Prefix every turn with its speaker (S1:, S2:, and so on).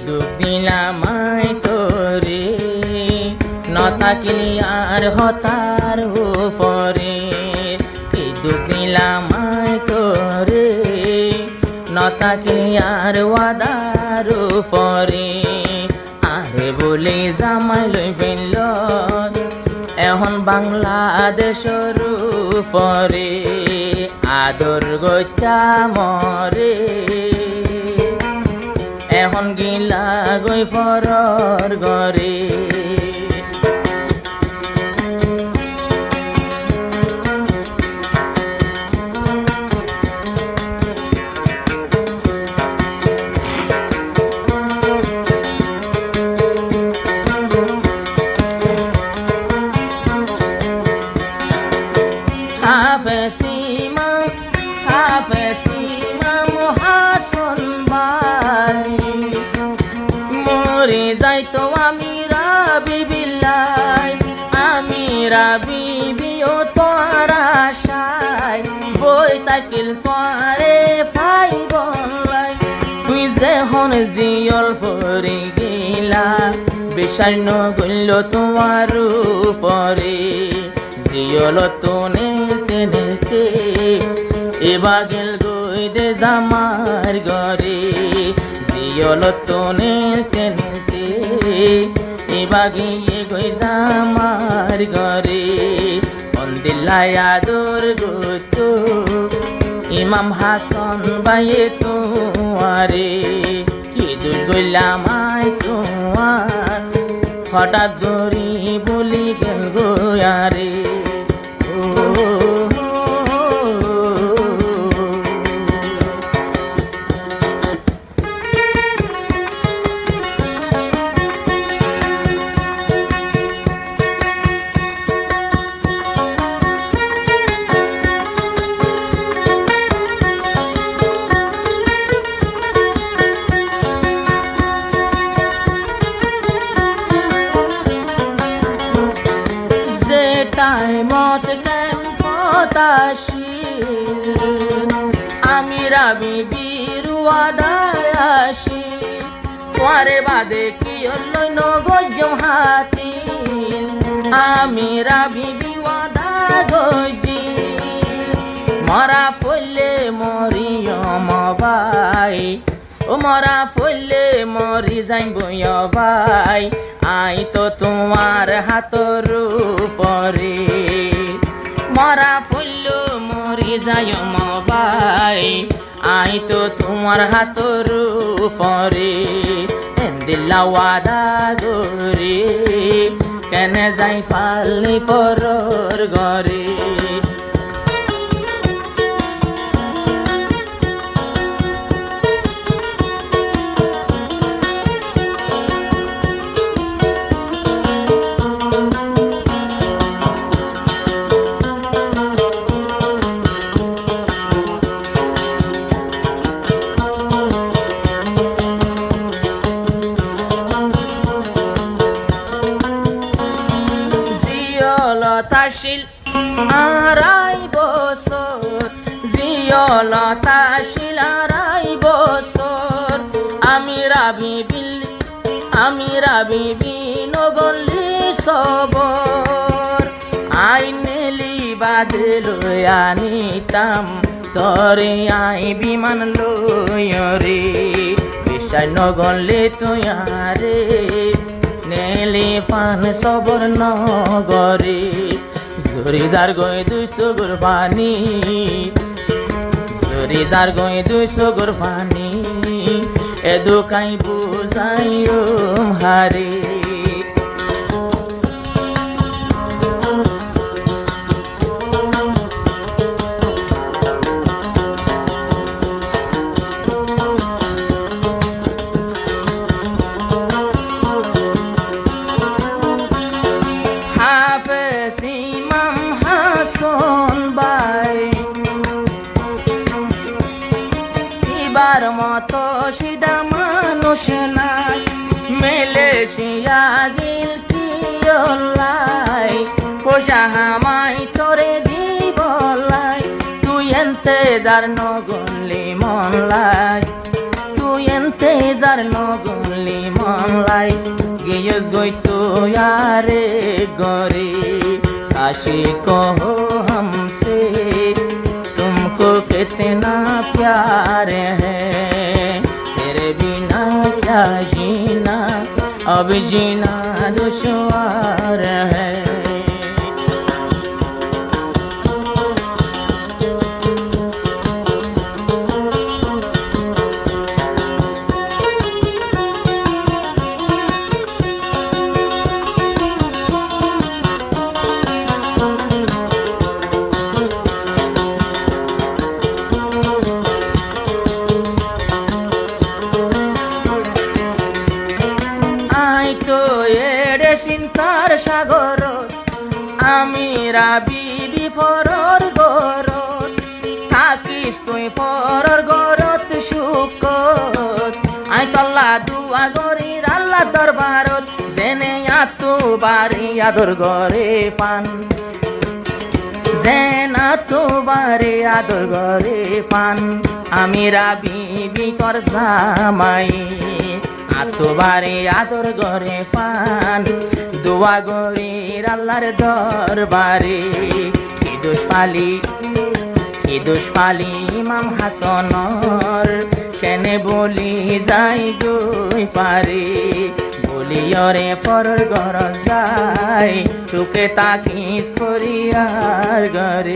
S1: দুঃখ দিলাম তোরে নতাকিলি আর হতার উপরে কি দুঃখ দিলাম তোরে নতাকিলি আর ওয়াদার উপরে আরে বলে জামাই লই ফেলল এখন বাংলাদেশের উপরে আদর গত্যা মরে এখন গিলা গই ফরর ঘরে মহাসন ভাই মরে যাইতো আমি রাবি বিলাই আমি রাবি বিও তোর আশায় বই তাকিল তোরে ফাই বলাই তুই যে হন জিয়ল ফরে গেলা বিষণ্ণ গইল তোমার উপরে জিয়ল তো নেতে নেতে এবার গেল গই দে জামার ঘরে জিয়ল তো নেতে নেতে এবার গিয়ে গই জামার ঘরে অন্দিল্লাই আদর গত ইমাম হাসান বাইয়ে তোমারে কি দুষ গইলাম তোমার হঠাৎ গরি বলি গেল গোয়ারে টাইমত কেমপতাশীল আমি রাবি বিরুয়াদায় আসি তোরে বাদে কি অন্যই নগজ হাতিল আমি রাবি বিওয়াদা গজি মরা ফলে মরিয়ম ভাই ও মরা ফলে মরি যাইব ভাই আই তো তোমার হাতর উপরে মরা ফুল মরি যায় ভাই আই তো তোমার হাতর উপরে দিল্লা ওয়াদা গরে কেনে যাই ফালি পরর ঘরে তাশিল আড়াই বছর জিয়লতাশিল আড়াই বছর আমি রাবি বিনগলি সবর আইনেলি বাদে লই আনিতাম তরে আই বিমান লয়রে বিষয় নগলে তুয়ারে নেলি পান সবর নগরে জরিদার গই 200 গুর পানি জরিদার গই 200 গুর পানি এ দুকাই বুঝাইও হারে মতো সিধা মানুষ নাই মেলেশিয়া গিল কিয়লাই পোষা হামাই তোরে দিবলাই তুই এনতে দার নগলি মনলাই তুই এনতে যার নগলি মনলাই গিয়স গইতো यारे गोरे साशी कहो हमसे तुमको कितना प्यार है तेरे बिना क्या जीना अब जीना दुश्वार है তো এড়ে চিন্তার সাগর আমি রাবিবি ফরর গরত থাকিস তুই ফরর গরত সুকত আই তল্লা দুয়া গরির আল্লাহ দরবারত জেনে আতু বাড়ি আদর গরে ফান জেনা তো বারে আদর গরে ফান আমি রাবিবি কর জামাই আতবারে আদর গরে ফান দোয়া গরির আল্লাহর দরবারে কি দোষ পালি ইমাম হাসনর কেনে বলি যাই গই পারে বলি ওরে ফরর ঘর যাই চুকে তাকিস পরিয়ার গরে।